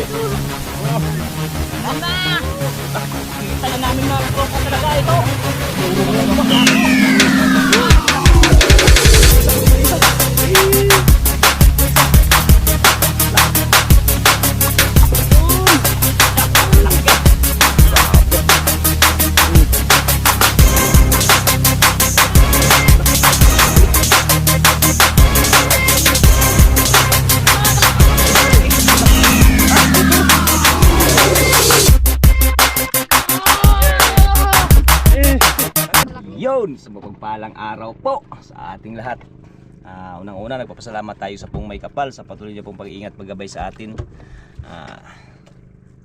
Tama! Kita na namin mga tropa talaga ito. Yun, sa mapagpalang araw po sa ating lahat. Unang-una, nagpapasalamat tayo sa pong may kapal sa patuloy niyo pong pag-iingat, paggabay sa atin,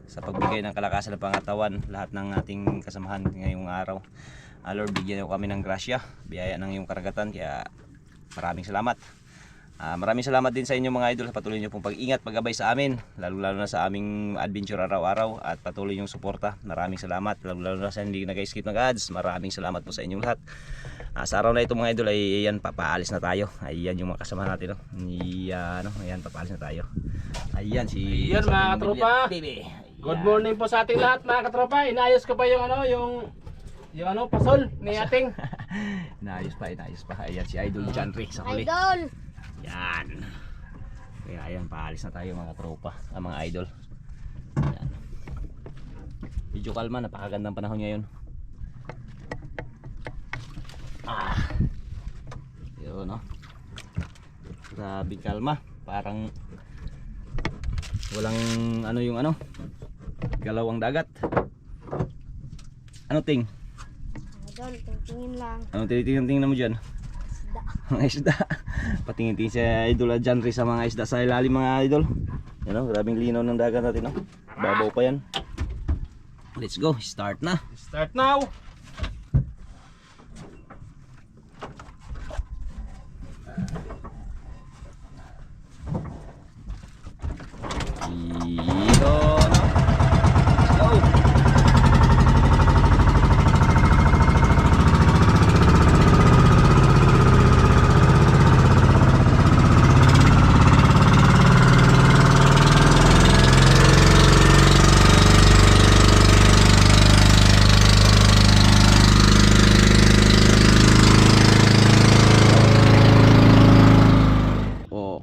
sa pagbigay ng kalakasan ng pangatawan lahat ng ating kasamahan ngayong araw. Lord, bigyan niyo kami ng grasya, biyaya ng iyong karagatan, kaya maraming salamat. Maraming salamat din sa inyo mga idol sa patuloy niyo pong pag-ingat, paggabay sa amin, lalo-lalo na sa aming adventure araw-araw at patuloy yung suporta. Maraming salamat, lalo-lalo na sa hindi nag-skip ng ads. Maraming salamat po sa inyong lahat. Sa araw na ito mga idol ay ayan, papaalis na tayo. Ayan yung mga kasama natin, no? Ayan, papaalis na tayo. Ayan si Ayan mga katropa. Good morning po sa ating lahat mga katropa. Inayos ko pa yung pasol ni ating. Inayos pa. Ayan si Idol John Rick sa huli. Idol! Yan. Kaya ayan, paalis na tayo mga tropa, mga idol. Yan. Medyo kalma, napakagandang panahon ngayon. Yun, no? Grabe kalma, parang walang galaw ang dagat. Ano ting? Idol, tingin lang. Anong tinitingnan mo dyan? Isda. Mga isda. Patingin-tingin si Idol John Ray sa mga isda sa ilalim mga idol. Yan, o, grabing linaw ng dagat natin, no? Babaw pa yan. Let's go, start na. Start now. Dito, no? Let's go.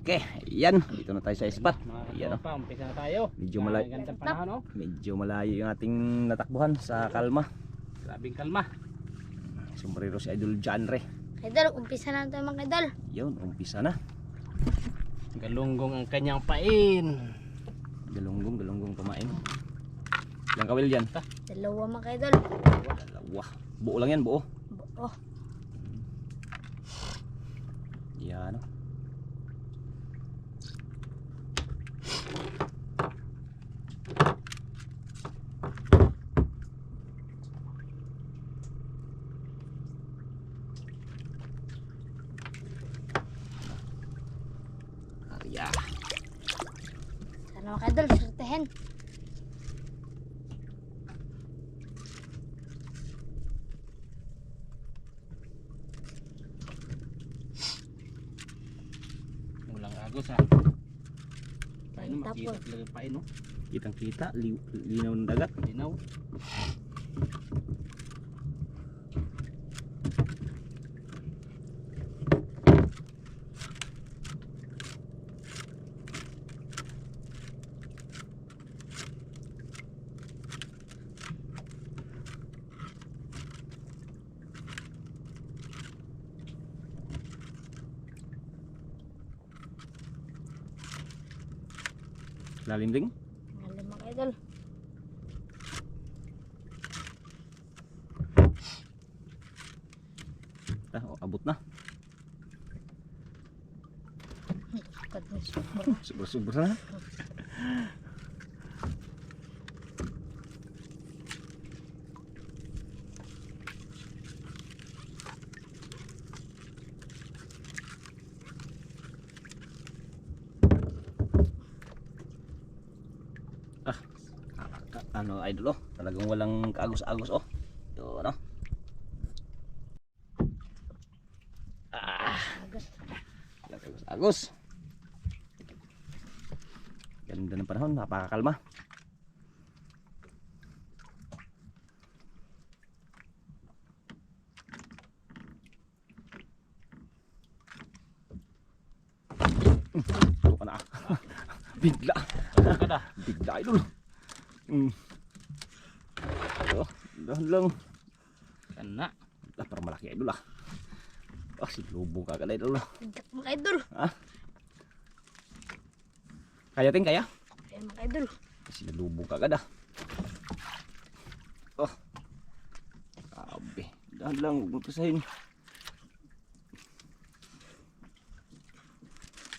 Okay, yan. Dito na tayo sa spot. Mga Yan, no? katropa, umpisa na tayo. Medyo malayo. Gandang panahon, no? Medyo malayo yung ating natakbuhan sa kalma. Grabing kalma. Sombrero si Idol John Ray. Idol, umpisa na tayo mga idol. Yun, umpisa na. Galunggong ang kanyang pain. Galunggong kumain. Ilang kawil dyan? Dalawa mga idol. Dalawa. Buo lang yan, buo. Oh, Yan, no? Arya. sana mga idol, surtehin. Ulang agos ha. Pain mo, makita Tapos. talaga pain no. Kitang kita, linaw ng dagat. Linaw. Lalim ding. Ngalim mga idol. Abot na. Subur-subur na. Ano idol, oh, talagang walang kaagos-agos, oh. Yun, no? Walang kaagos-agos. Ganda ng panahon, napakakalma. Ito ka na. Bigla. Kada. Bigla idol. Dahan lang. Kana. Parang malaki idol ah. Silubong ka idol. Bigat mga idol. Kaya ting kaya? Ayan mga idol. Silubong ka agad ah. Grabe. Dahan lang, huwag mo pasahin.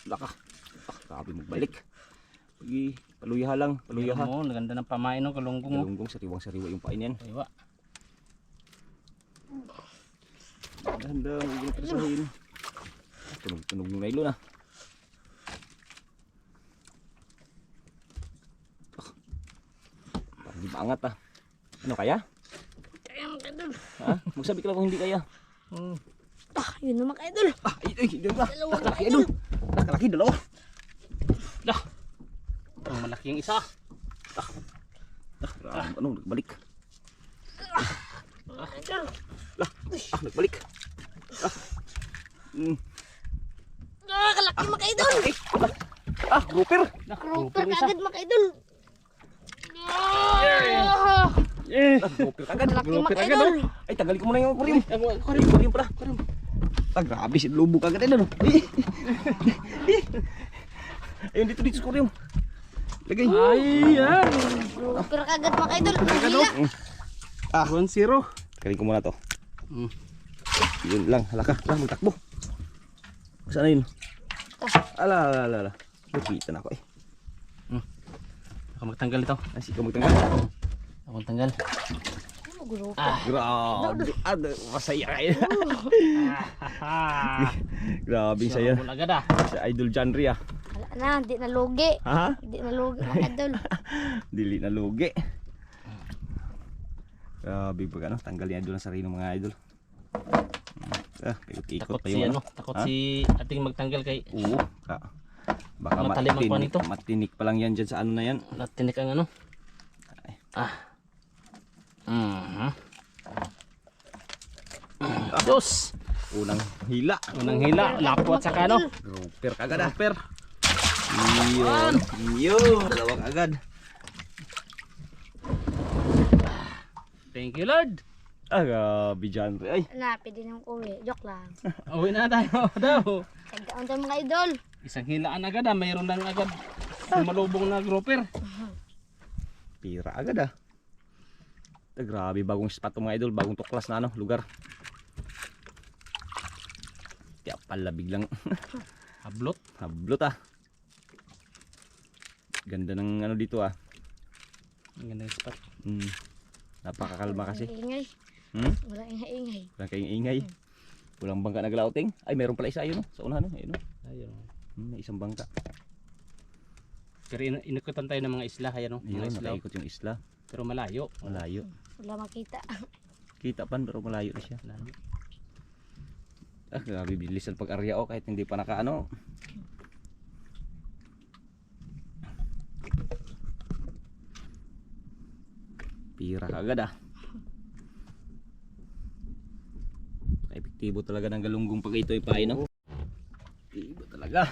Laka. Grabe magbalik. Pagi, paluyaha lang, paluyaha. Mo, ganda ng pamain ng kalunggong mo. Galunggong, sariwang-sariwa yung pain yan. Aywa. Dahan-dahan, huwag mo pasahin. Tunog-tunog yung nylon ah. Parang di maangat ah. Ano kaya? Ayan mga idol. Ha? Magsabi ka lang kung hindi kaya. Yun na mga idol. Ay, dalawa. Dalawa mga Nakalaki idol. idol. Nakalaki, dalawa. Dah. Ang malaki yung isa. Ano, nagbalik. Mga idol. Nagbalik. Kalaki mga idol. Grouper. Grouper kagad mga idol. Grouper kagad. Kalaki Grouper mga kagad. idol. Ay, tagalin ko muna yung aquarium. Aquarium pala. Grabe, si lubog kagad idol. Ayun, dito sa aquarium. Lagay. Ayan. Grouper kagad mga idol. Hila. 1-0. Tagalin ko muna to. Yun lang, halaka. Magtakbo. Saan na yun? Ala. Nakita na ako eh. Ako magtanggal ito. Ay, ikaw magtanggal. Ako magtanggal. Grouper. Grabe. Masaya kayo. Grabe saya. Sarap agad ah. Sa Idol Janry ah. Wala na, hindi na lugi. Ha? Hindi na lugi mga idol. Dili na lugi. Grabe pag ano, tanggalin idol ang sarili ng mga idol. Ikot Takot pa si yung ano, ano. takot si ating magtanggal kay Oo. Baka Matali magkuhan ito. matinik pa lang yan dyan sa ano na yan. natinik ang ano. Dos. Unang hila. Unang hila, lapot sa kano. Grouper kagad ah. Per. Yun. Dalawang agad. Thank you Lord. Grabe Janry. Ay. Na, pwede nang uwi. Joke lang. Uwi na tayo daw. Tagdaon tayo mga idol. Isang hilaan agad ah, mayroon lang agad. Malubong na grouper. Pira agad ah. Grabe, bagong spot to mga idol, bagong tuklas na ano, lugar. Kaya pala biglang Hablot. hablot ah. Ganda ng ano dito ah. Ang ganda yung spot. Napakakalma kasi. Ingay. Wala ingay. Walang kayong ingay. Walang bangka naglauting. Ay, meron pala isa ayun no? Sa unahan no? Ayun no? Ayun. May isang bangka. Pero inukutan tayo ng mga isla, ayan o. Mga Ayun, isla. nakaikot yung isla. Pero malayo. Malayo. Wala makita. Kita pan pero malayo na siya. Malayo. Grabe bilis ang pag-arya kahit hindi pa nakaano. Pira ka agad ah. Epektibo talaga ng galunggong pag ito ipain no. Epektibo talaga.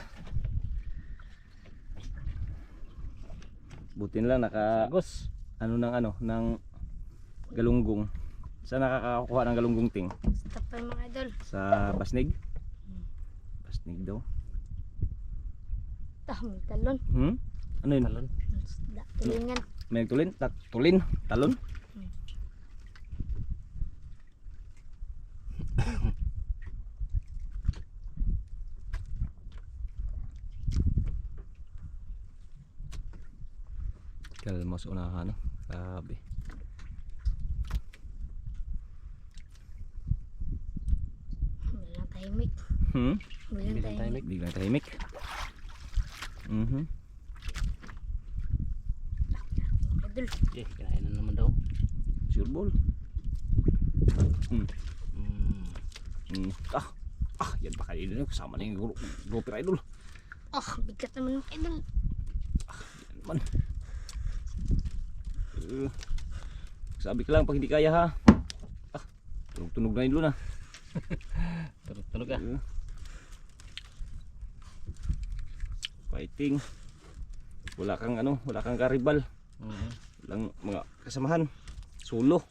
Buti na lang naka Agos. ano ng galunggong. Saan nakakakuha ng galunggong ting? Stop tayo mga idol. Sa Basnig? Basnig daw. May talon. Ano yun? Talon. Tulingan. May nagtulin? Tulin? Talon? Kalma sa unahan no? Grabe. Walang tahimik. Walang Bilang tahimik. Biglang tahimik. Idol. Eh, kinain na naman daw. Sure ball. Yan pa kayo din. Kasama na yung grouper idol. Bigat naman mga idol. Man. Sabi ka lang pag hindi kaya ha. Tunog-tunog na yun doon Tunog ka. Fighting. Wala kang wala kang karibal. Walang mga kasamahan. Solo.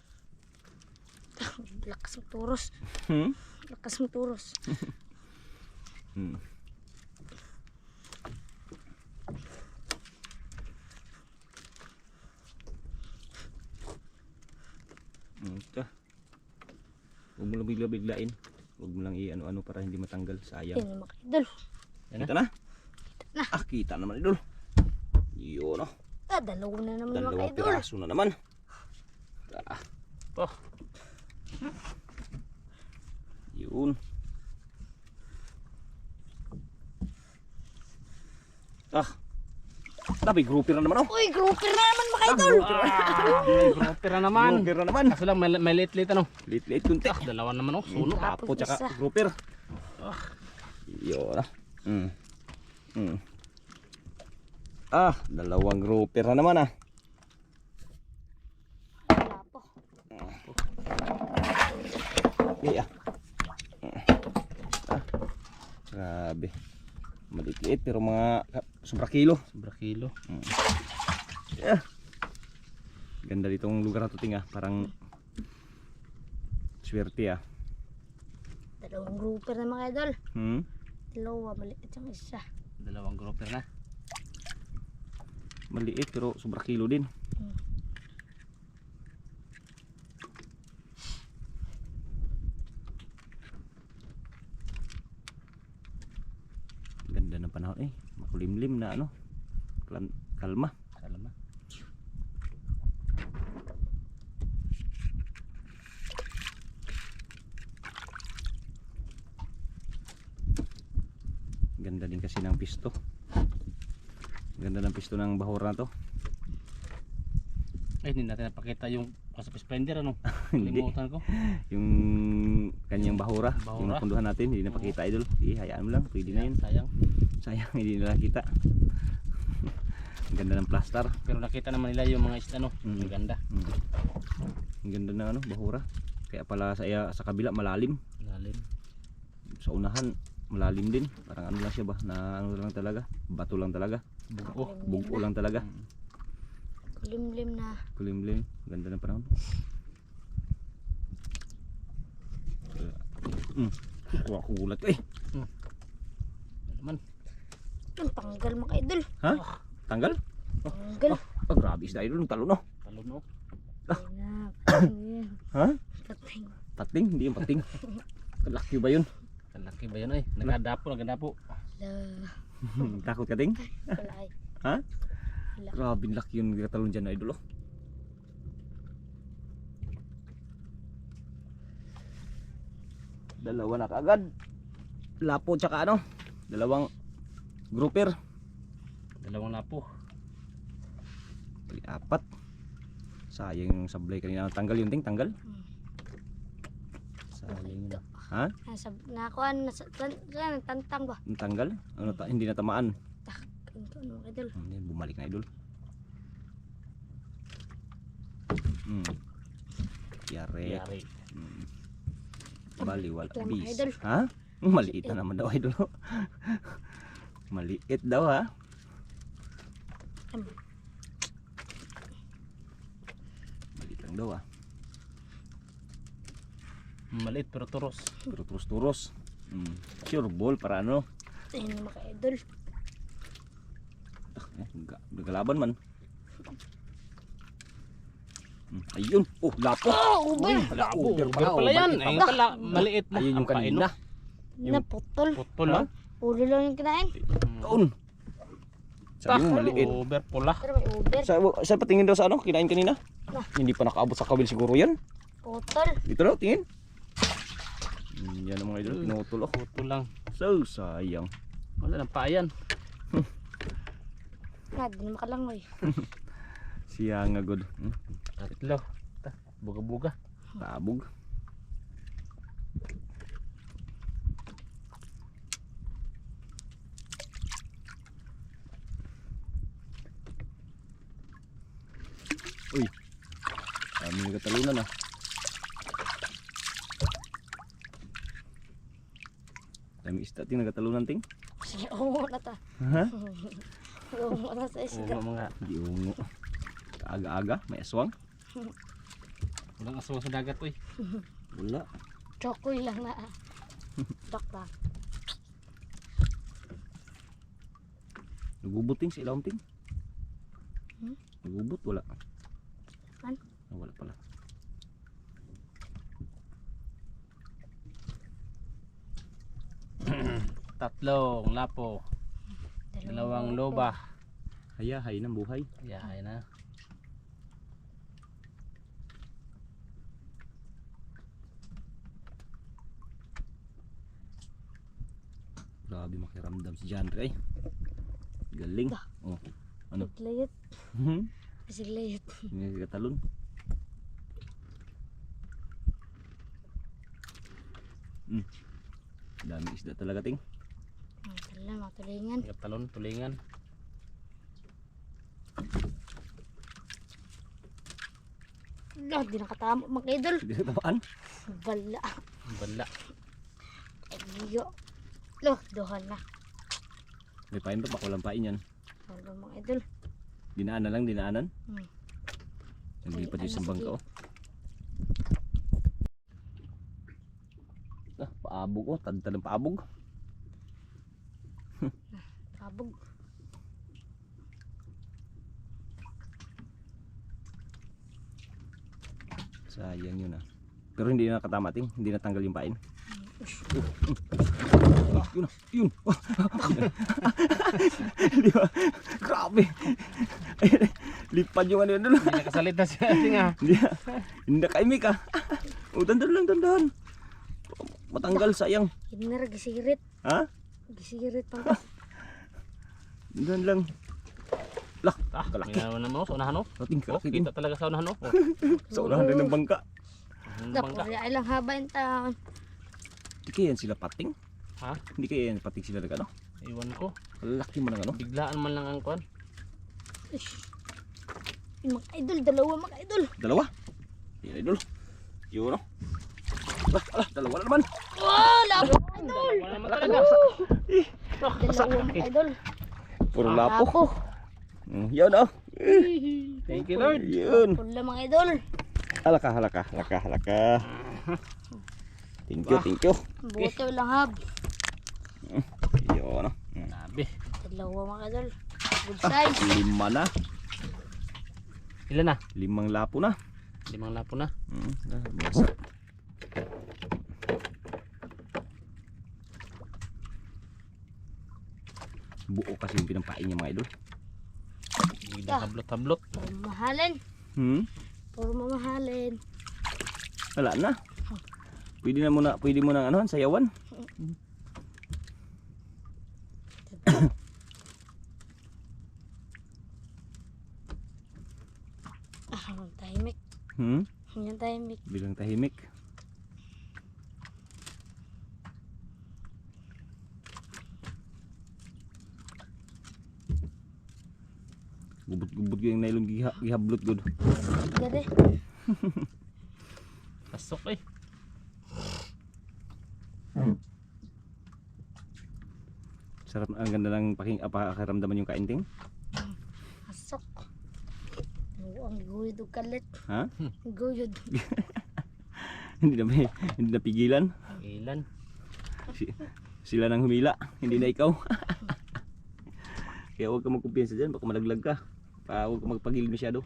Lakas ng turos. Hmm? Lakas ng turos. Hmm. Ito. Huwag mo lang bigla-biglain. Huwag mo lang i-ano-ano para hindi matanggal. Sayang. Yan mga idol. Kita na? Kita naman idol. Yun Dalawa na naman mga Dalawang idol. piraso na naman. Oh. Yun. Tapi grouper na naman Uy, grouper na naman mga idol. Grouper na naman. Grouper na naman. Kaso lang may late-late ano. Liit-liit kunti. Dalawa naman oh. Suno. Tapo tsaka isa. grouper. Yun dalawang grouper na naman Wala po. Grabe. Maliit pero mga sobra kilo. Sobra kilo. Ganda ditong lugar na to tinga. Parang swerte Dalawang grouper na mga idol. Dalawa, maliit yung isa. Dalawang grouper na. Maliit pero sobra kilo din. Ganda ng panahon makulimlim na kalma. Kalma. Ganda din kasi ng pisto. Ganda ng pisto ng bahura na to. Hindi natin napakita yung kasap splendor ano. Hindi. Kalimutan ko. Yung kanyang bahura. Yung napunduhan natin hindi napakita idol. Sige, hayaan mo lang, pwede na yun. Sayang hindi nila nakita. Ang ganda ng plaster. Pero nakita naman nila yung mga isda no. Ang ganda. Ang ganda ng bahura. Kaya pala sa kabila malalim. Lalim. Sa unahan malalim din. Parang ano lang siya ba? Na ano lang talaga. Bato lang talaga. Bugo lang talaga. Kulimlim na. Kulimlim. Ganda ng panahon. Ako gulat Naman. Ang tanggal mga idol. Ha? Tanggal? Tanggal. Grabe isda idol. Talo no. Talon no. Ha? Pating. Pating? Hindi yung pating. Kalaki ba yun? Kalaki ba yun nagadapo. Takot ka ting? Wala ay. Ha? Wala. Grabe laki yung katalon dyan na idol Dalawa na kaagad. Lapo tsaka dalawang grouper. Dalawang lapo. Apat. Sayang yung sablay kanina. Tanggal yun ting, tanggal. Sayang yun. Ha? Nakuan, tantang ba? Yung tanggal? Hindi na tamaan. Ano mga idol? Bumalik na idol. Yari. Baliwal. Lang, Bis. idol. Ha? Maliit na naman daw idol. Maliit daw ha. Maliit lang daw Maliit pero turos. Pero turos-turos. Sure ball para ano. Ayun mga idol. Nagalaban man. Ayun. Oh, lapo. Uber. Uber pala yan. Ayun pala maliit na. Ayun yung kanina. Naputol. Putol lang. Ulo lang yung kinain. Doon. Sabi mo maliit. Uber pula. Pero may Uber. Sa patingin daw sa kinain kanina? Hindi pa nakaabot sa kabil siguro yan. Putol. Dito daw, tingin. Yan ang mga idol, pinutol Putol lang. So, sayang. Wala nang paayan. Di na makalangoy. Siya nga good. Tatlo. Buga-buga. Tabog. Uy. Kami nagkatalunan ah. Kami isda ting nagkatalunan ting. Sige, ungo na ta. Ha? Ungo na sa isda. Oo mga. Di ungo. Kaaga-aga, may aswang. Walang aswang sa dagat uy. Wala. Chokoy lang na. Tok lang. Nagubot ting sa ilawom ting. Nagubot wala. An? Wala pala. Tatlong lapo. Dalawang loba. Hayahay ng buhay. Yahay na. Grabe makiramdam si Janre ay. Galing. Oh. Ano? Siglayot. Siglayot. Ini katalon. Dami isda talaga ting. Tala, matulingan. Talon, tulingan. Lah, di nakatama mga idol. Hindi na tamaan. Bala. Bala. Ayo. Loh, dohan na. May pain pa walang pain yan. Wala mga idol. Dinaanan lang, dinaanan. Naglipat Ay, yung sa ano, bangka oh. Ah, paabog oh, tad-tad ng paabog. Kabog. Sayang yun ah. Pero hindi na nakatama ting, hindi natanggal yung pain. Yun ah, yun. Di ba? Grabe. Lipad yung ano doon. Hindi nakasalita si ating ah. Hindi na kaimik ah. Oh, dandan lang, dandan. Matanggal sayang. Hindi na gisirit. Ha? Gisirit pa. Dandan lang. Lah, Ah, kalaki. may naman mo sa unahan oh. Ating Oh, kalaki kita talaga sa unahan oh. Sa unahan rin ng bangka. Tapos ay lang haba yung taon. Hindi kaya yan sila pating? Ha? Hindi kaya yan pating sila nag ano? Iwan ko. Laki mo ng ano? Biglaan man lang ang kwan. Yung mga idol, dalawa mga idol. Dalawa? Yan idol. Yun oh. Alah, dalawa na naman. Wow, labo mga idol. Wala naman talaga. Dalawa mga idol. Puro Ang lapo. Yun oh. Thank you Lord. Yun. Pula mga idol. Halaka, halaka, halaka, halaka. Thank you, thank you. Buto lang hab. Yun oh. Sabi. Dalawa mga idol. Good size. 5 na. Ilan na? 5 lapo na. 5 lapo na. Basa. Buo kasi yung pinampain niya mga idol. Hindi hablot-hablot. Puro mamahalin. Puro mamahalin. Wala na. Pwede mo na ano, sayawan. Ah, tahimik. Yung tahimik. Bilang tahimik. Gubot-gubot ko yung nylon gihablot gud. Gade. Pasok eh. Sarap, ang ganda lang pakiramdaman yung kainting. Pasok. Oo, ang guyod o kalit. Ha? Guyod. Hindi na pigilan. Ilan? Sila nang humila, hindi na ikaw. Kaya huwag ka magkumpiyansa dyan, baka malaglag ka. Huwag ka magpagilid masyado.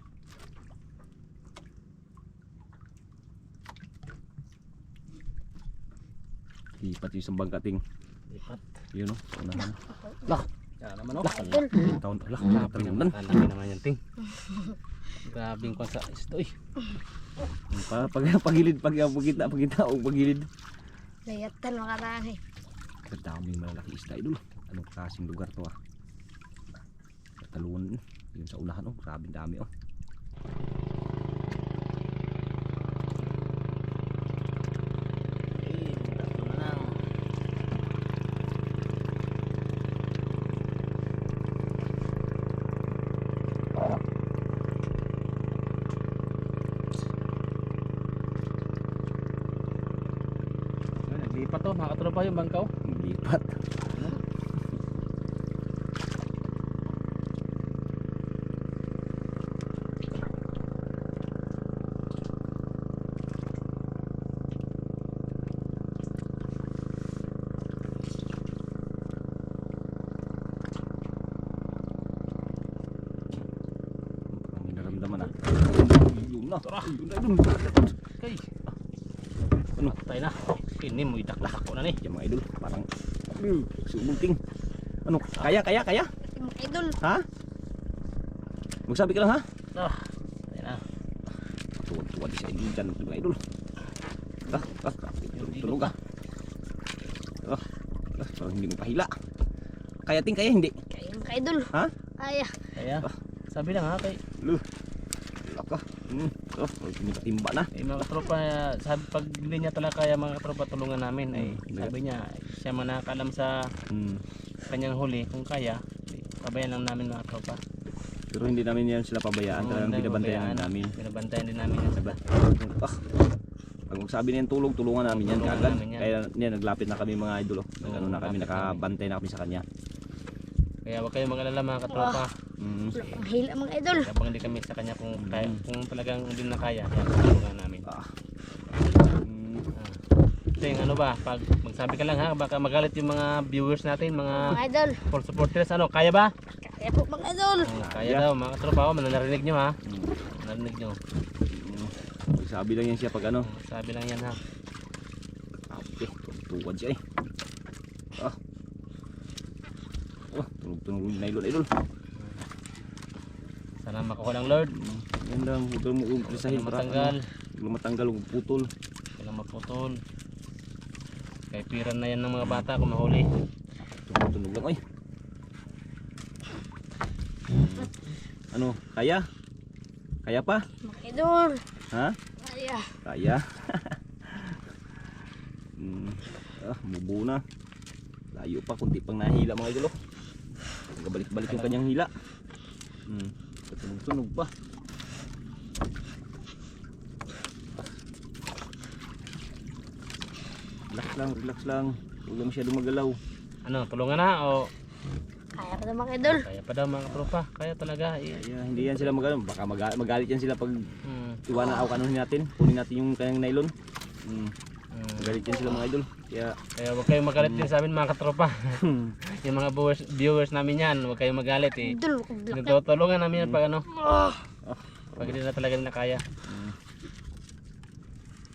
Lipat yung isang bangkating. Lipat. Yun o, sa unahan. Lah. Yan naman oh. Idol. Taon, alak, Grabe talunan. naman. Laki naman yan ting. Grabing kwan sa isto eh. Pagilid, pagkita, o pagilid. Layatan mga rani. Kadaming malalaki isda idol. Anong klaseng lugar to ah? Talunan yun sa unahan oh, grabe dami oh. mga katropa yung bangkaw. Lipat. Ang naramdaman ah. Yun na. Yun na, yun. Okay. Ano? Tayo na. Kini mo idaklak ako na ni. Yan mga idol, parang sumulting. Ano? Kaya? Mga idol. Ha? Magsabi ka lang ha? Ah, tayo na. Tuwad-tuwad sa idol dyan mga idol. Tulog ah. Parang hindi mo pahila. Kaya hindi. Kaya mga idol. Ha? Kaya. Kaya. Sabi lang ha kay Laka. Timba na. mga katropa, sabi pag hindi niya talaga kaya mga katropa tulungan namin ay sabi niya siya man nakakalam sa kanyang huli kung kaya pabayaan lang namin mga katropa. Pero hindi namin yan sila pabayaan. Talagang binabantayan namin. Binabantayan din namin yan sila. Pag magsabi na yung tulungan namin yan Tulungan kagad. namin yan. Kaya yan, naglapit na kami mga idol. Nagano na kami, nakabantay na kami sa kanya. Kaya huwag kayong mag-alala mga katropa. Ang hila mga idol. Habang hindi kami sa kanya kung kaya, kung talagang hindi na kaya, yan tulungan namin. So yung ano ba, pag magsabi ka lang ha, baka magalit yung mga viewers natin, Mga mga idol. full supporters, ano, kaya ba? Kaya po mga idol. Kaya daw mga katropa, narinig nyo ha. Narinig nyo. Sabi lang yan siya pag ano. Sabi lang yan ha. Okay, tuwad siya eh. Tunog-tunog na idol. Sana makuha ng Lord. Yan lang, huwag mo umpasahin para Matanggal. huwag matanggal, huwag putol. Walang maputol. Kay piran na yan ng mga bata kung mahuli. Tunog lang, oy. Ano, kaya? Kaya pa? Mga idol. Ha? Kaya. Kaya? Bubo na. Layo pa, kunti pang nahila mga idol. Balik-balik yung kanyang hila. Tunog pa. Relax lang. Huwag lang masyadong magalaw. Ano, tulungan na o Kaya pa daw mga idol. kaya pa daw mga katropa? Kaya talaga. Kaya hindi yan sila magalaw. Baka magalit yan sila pag Hmm. iwanan ako kanunin natin. Kunin natin yung kanyang nylon. Magalit yan sila mga idol. Kaya huwag kayong magalit din sa amin mga katropa. Yung mga viewers namin yan, huwag kayong magalit eh. Idol. Black. Nagtutulungan namin yan pag ano. Pag hindi na talaga nila kaya.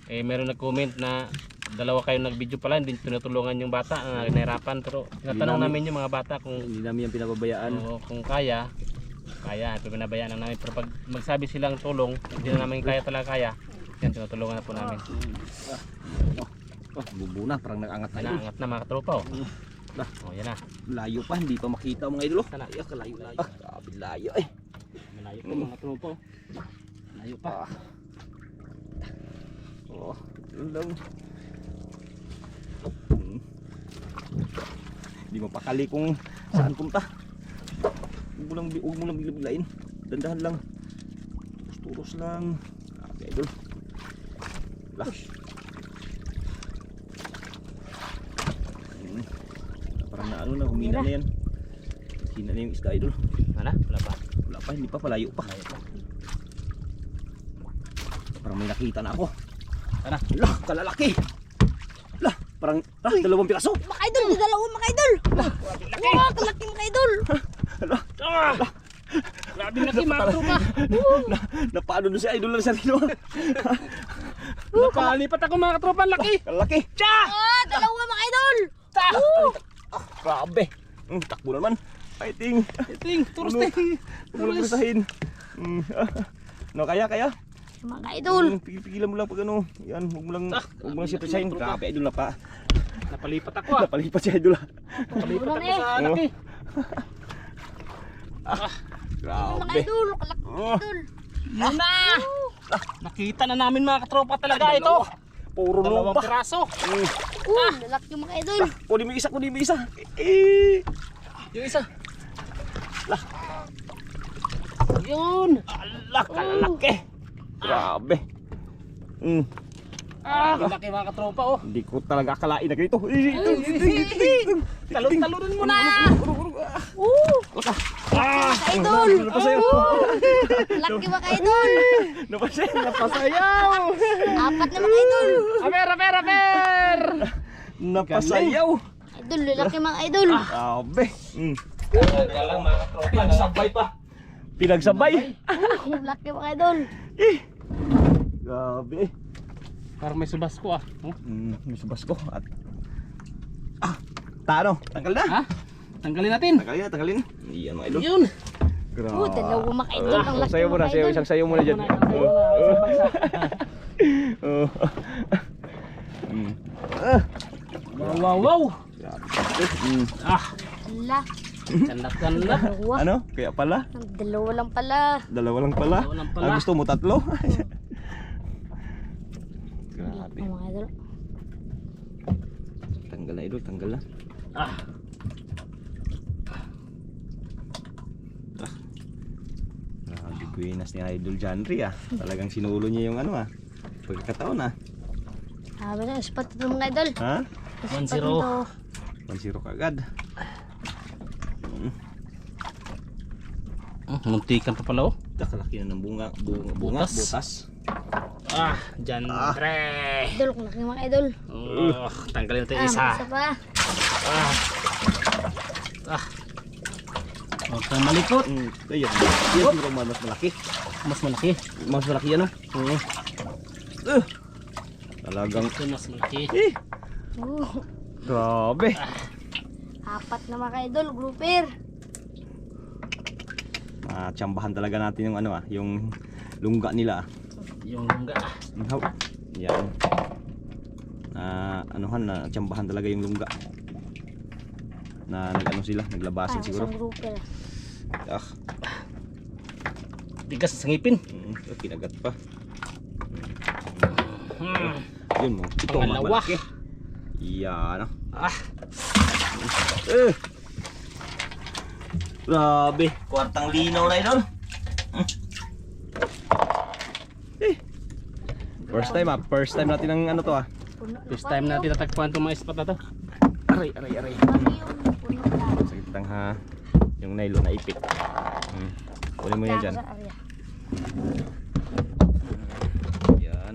Eh meron nag-comment na dalawa kayo nag-video pala, hindi tinutulungan yung bata na nahirapan. Pero tinatanong namin yung mga bata kung Hindi namin yan pinababayaan. kung kaya, pinabayaan lang namin. Pero pag magsabi silang tulong, hindi na namin kaya talaga kaya, yan tinutulungan na po namin. Bubo na, parang nag-angat na idol. Naangat na mga katropa oh. Yan na. Layo pa, hindi pa makita mga idol. Sana, kalayo. Grabe layo eh. Malayo pa mga katropa oh. Malayo pa. Yun lang. Hindi mo pakali kung saan punta. Huwag mo lang bigla-biglain. Dandahan lang. Turos lang. Grabe idol. Parang na ano na, humina na yan. Hina na yung isda idol. Wala pa. Wala pa, hindi pa, palayo pa. Parang may nakita na ako. Tara. Lah, kalalaki. Lah, parang dalawang piraso. Mga idol. Dalawa mga idol. Wow, kalaki mga idol. Grabe laki mga katropa. Napaano doon si idol na sa rino. Napalipat ako mga katropa, laki. Kalalaki. Dalawa mga idol. Grabe. Takbo naman. Fighting. Turos Huwag mo lang pisahin. No, kaya. Mga idol. Pigilan mo lang pag ano. Yan, huwag mo lang siya pisahin. Grabe, idol na pa. Napalipat ako Napalipat si idol. Napalipat ako sa laki. Mga Grabe. idol. Kalaki mga idol. Yun na! Nakita na namin mga katropa talaga ito. Puro Dalawang lupa. piraso. Lalaki mga idol. Kunin mo isa. Yung isa. Yun. Allah, kalalaki. Grabe. Laki mga katropa oh. Hindi ko talaga akalain na ganito. Talon-talonin mo na. Idol! Napasayaw. Laki mga idol! Napasayaw. Apat na mga idol! Aber! Napasayaw. Idol, laki mga idol! Abe. Galang mga katropa. Pinagsabay pa. Pinagsabay. Laki mga idol! Grabe. Parang may subas ko ah. May subas ko. At tano, tanggal na. Ha? Tanggalin natin. Tanggalin. Iyan mga idol. Yun. Grabe. Dalawa mga idol. Ang laki Sayo mo na, mga idol. isang sayo mo na dyan. Wow. Ah, Ala, Kandak. dalawa. ano? Kaya pala? Dalawa lang pala. Dalawa lang pala. Dalawa lang pala. Gusto mo tatlo? Laki Grabe. mga idol. Tanggal na idol, tanggal na. Grabe kuinas ni Idol Janry ah. Talagang sinulo niya yung ano ah. Pagkakataon ah. Sabi na, spot ito mga idol. Ha? Spot 1-0. ito. 1-0 kagad. Muntikan pa pala oh. Kalaki na ng bunga, Butas. butas. Jandre. Idol, kung laki mga idol. Tanggalin natin Isa isa. pa. Huwag kang malikot. Ayan. Yan siguro mas malaki. Mas malaki. Mas malaki yan oh. Talagang Ito mas malaki. grabe. Apat na mga idol, grouper. Tsambahan talaga natin yung ano ah, yung lungga nila ah. Yung lungga. Yan. Anuhan na tsambahan talaga yung lungga. Na nag-ano sila, naglabasan siguro. Isang grouper. Tigas sa ngipin. Kinagat pa. Yun mo. Ito Pangalawa. malaki. Yan. Grabe. Kwartang linaw na idol. First time natin ang ano to ah. First time natin natagpuan itong mga spot na to. Aray. Sakit tang ha. Yung nylon na ipit. Kunin mo yan dyan. Yan.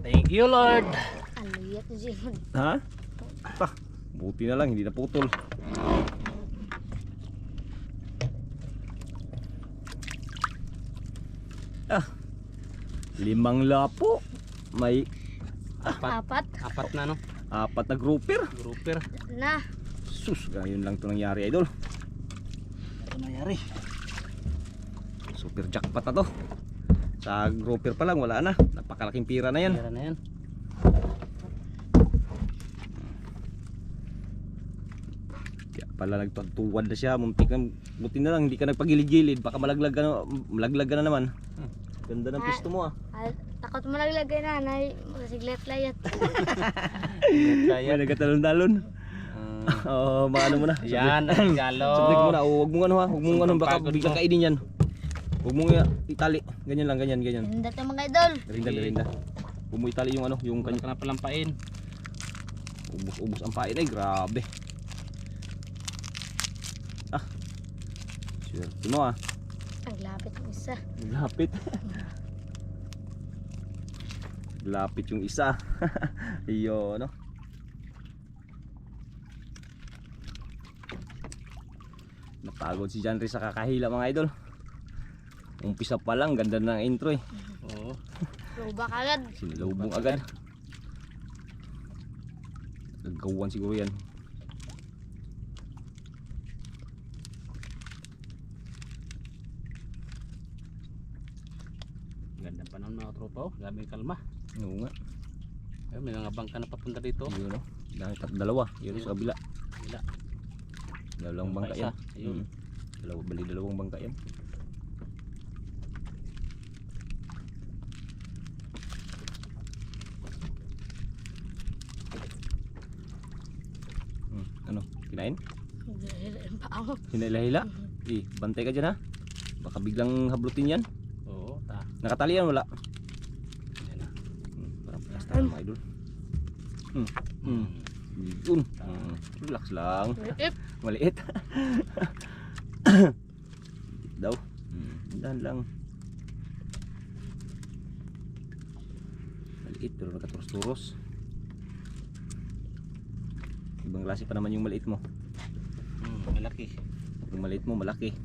Thank you Lord. Aliyat na siya. Ha? Buti na lang, hindi naputol. Limang lapo. May Apat. Apat na no. 4 na grouper. Grouper. Na. Sus, ganyan lang to nangyari idol. Ito nangyari. Super jackpot na to. Sa grouper pa lang wala na. Napakalaking pira na yan. Pera na yan. Kaya pala nagtuwad na siya. Muntik na, buti na lang hindi ka nagpagilid-gilid. Baka malaglag ka na naman. Ganda ng pisto mo ah. Takot mo naglagay na. Masiglat-layat. May nagatalon-talon. Oo, maano mo na. Yan, galo. Sablik mo na. Huwag mong ano ha. Huwag mong ano. Baka Pagod biglang mo. kainin yan. Huwag mong itali. Ganyan lang, ganyan. Ganda ito mga idol. Merinda. Huwag mo itali yung ano. Yung Huwag ka na palampain. ubos ang pain ay grabe. Swerte mo ah. Ang lapit ng isa. Lapit. Lapit yung isa. Iyo no. Napagod si Janry sa kakahila mga idol. Umpisa pa lang ganda ng intro eh. Oo. Luba kagad. Sinalubong agad. Naggawan siguro yan. Gandang panahon mga tropa oh. Grabe yung kalma. Oo nga. Ayun, may mga bangka na papunta dito. Yun no. Dalawa. Yun sa kabila. Kabila. Dalawang bangka Isa. yan. Ayun. Dalawang bangka yan. Ano? Kinain? Ang pa ako. Hinahila-hila? Bantay ka dyan ha? Baka biglang hablutin yan. Oo, ta. Nakatali yan, wala. Yan na. Parang plastar mga idol. Yun. Relax lang. Maliit. Daw. Dahan lang. Maliit pero nakaturos-turos. Ibang klase pa naman yung maliit mo. Malaki. Yung maliit mo malaki.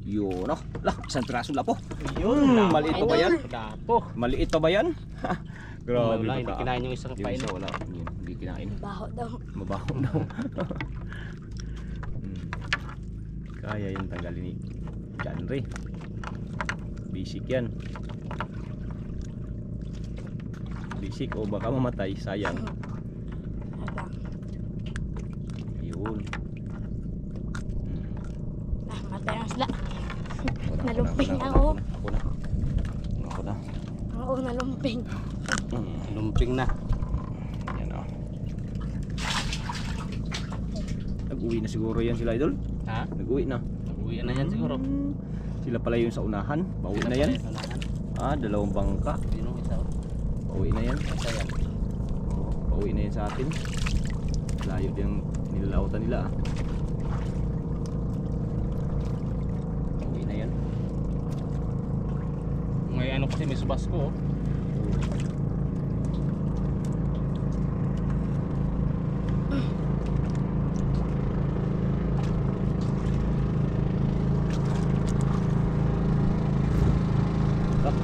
Yun, oh. Lah, isang pirasong lapo. Yun, maliit pa ba yan? Dapo. Maliit pa ba yan? Grabe Wala, ba hindi ka? kinain yung isang Yung pain. isa wala. Yun, hindi kinain. Baho daw. Mabaho daw. Kaya yung tanggalin ni John Ray. Basic yan. Basic o baka mamatay, sayang. Abang. Yun. Matay ang sila. Wala, Nalumping wala, ako. Ako na. Ako na. Oo, nalumping. Lumping na. Yan o. Nag-uwi na siguro yan sila, idol. Ha? Nag-uwi na. Uwi na yan siguro. Sila pala yung sa unahan. Pauwi na yan. Dalawang bangka. Yun ang isa. Pauwi na yan. Isa yan. Pauwi na yan sa atin. Layo din nilalautan nila. Pauwi na yan. May ano kasi, may subas ko.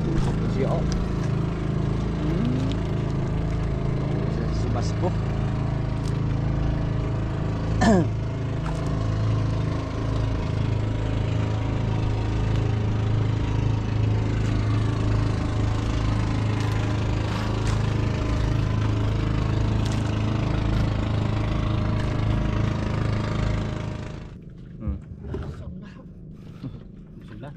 Tusok na siya. Sa subas ko. Sila.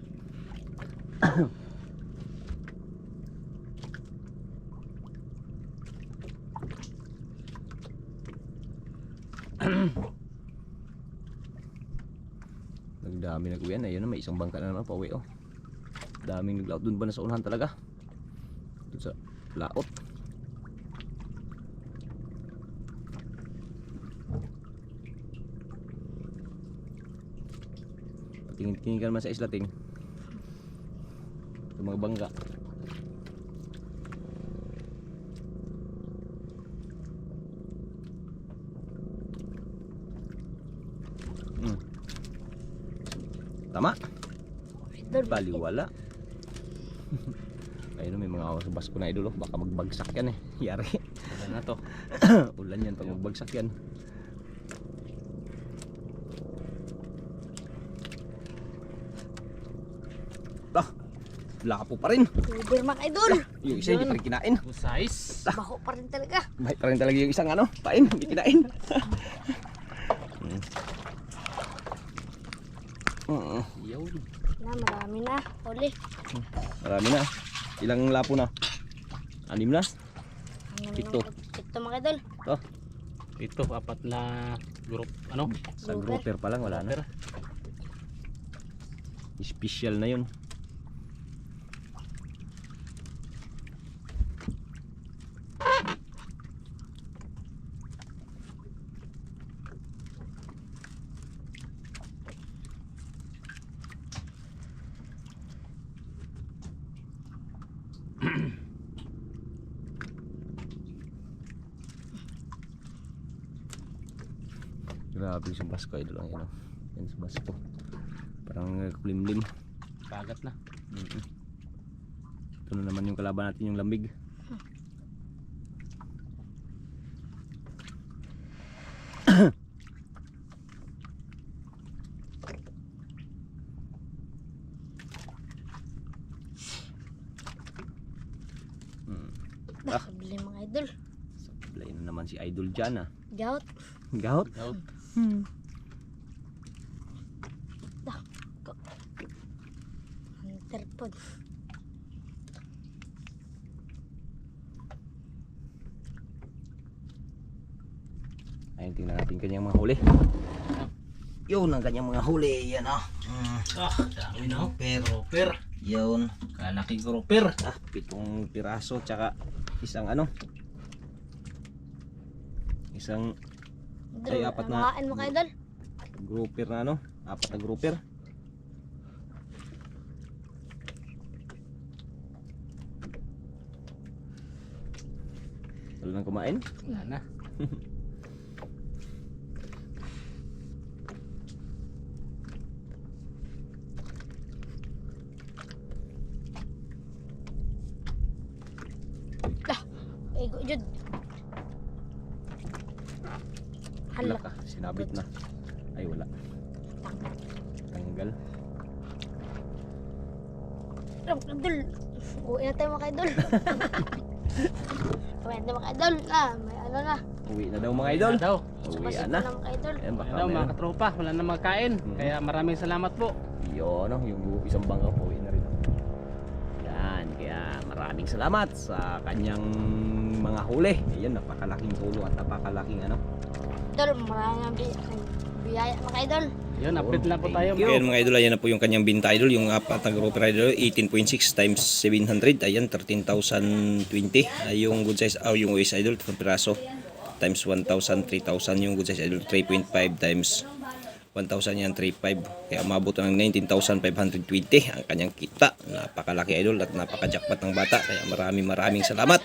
Nagdami nag-uwian. Ayun na, may isang bangka na naman pauwi. Oh. Daming naglaot. Doon ba na sa unahan talaga? Doon sa laot. Patingin-tingin ka naman sa islating. Sa mga bangka. Tama. Idol. Baliwala. Ayun, may mga awas sa basko na idol. Baka magbagsak yan eh. Yari. Wala na to. Ulan yan pag magbagsak yan. Lapo pa rin. Uber mga idol. Yung isa hindi pa rin kinain. Size. Baho pa rin talaga. Mahit pa rin talaga yung isang ano, pain, hindi kinain. Yun. Na, marami na. Uli. Marami na. Ilang lapo na? 6 na? Pito. Ito mga idol. Ito, 4 na group. Ano? Sa grouper pa lang, wala na. Special na yun. Grabe yung basko idol lang yan. Yan sa basko. Parang kulimlim. Kagat na. Ito na naman yung kalaban natin, yung lamig. Nakabili mga idol. Sablay na naman si Idol dyan ah. Gout. Gout? Out. Hunter pod. Ngayon tingnan natin kanyang mga huli. Yun ang kanyang mga huli. Yan Dami no? Grouper. Yun. Kalaki grouper. 7 piraso tsaka isang isang ay, Idol, 4 na makain mo ka idol. grouper na 4 na grouper. Wala nang kumain. Wala na. Igo jud. Wala Hala. ka, sinabit na. Ay wala. Tanggal. Idol. Uwi na tayo mga idol. Uwi na tayo mga idol. May ano na. Uwi na daw mga idol. Wala daw. Uwi Pasok na. na mga idol. Ayan, baka Wala daw mga meron. katropa. Wala na magkain. Kaya maraming salamat po. Yun, yung isang bangka po, uwi na rin. Yan, kaya maraming salamat sa kanyang mga huli. Ayan, napakalaking tulo at napakalaking Idol, maraming biyaya mga idol. Yun, update na po tayo. Ayan mga idol, ayan na po yung kanyang binta idol. Yung 4 na grouper idol, 18.6 times 700. Ayan, 13,020. Ay, yung good size, yung US idol, 1 piraso. Times 1,000, 3,000. Yung good size idol, 3.5 times 1,000 yan, 3.5. Kaya umabot ng 19,520 ang kanyang kita. Napakalaki idol at napaka-jackpot ng bata. Kaya maraming salamat.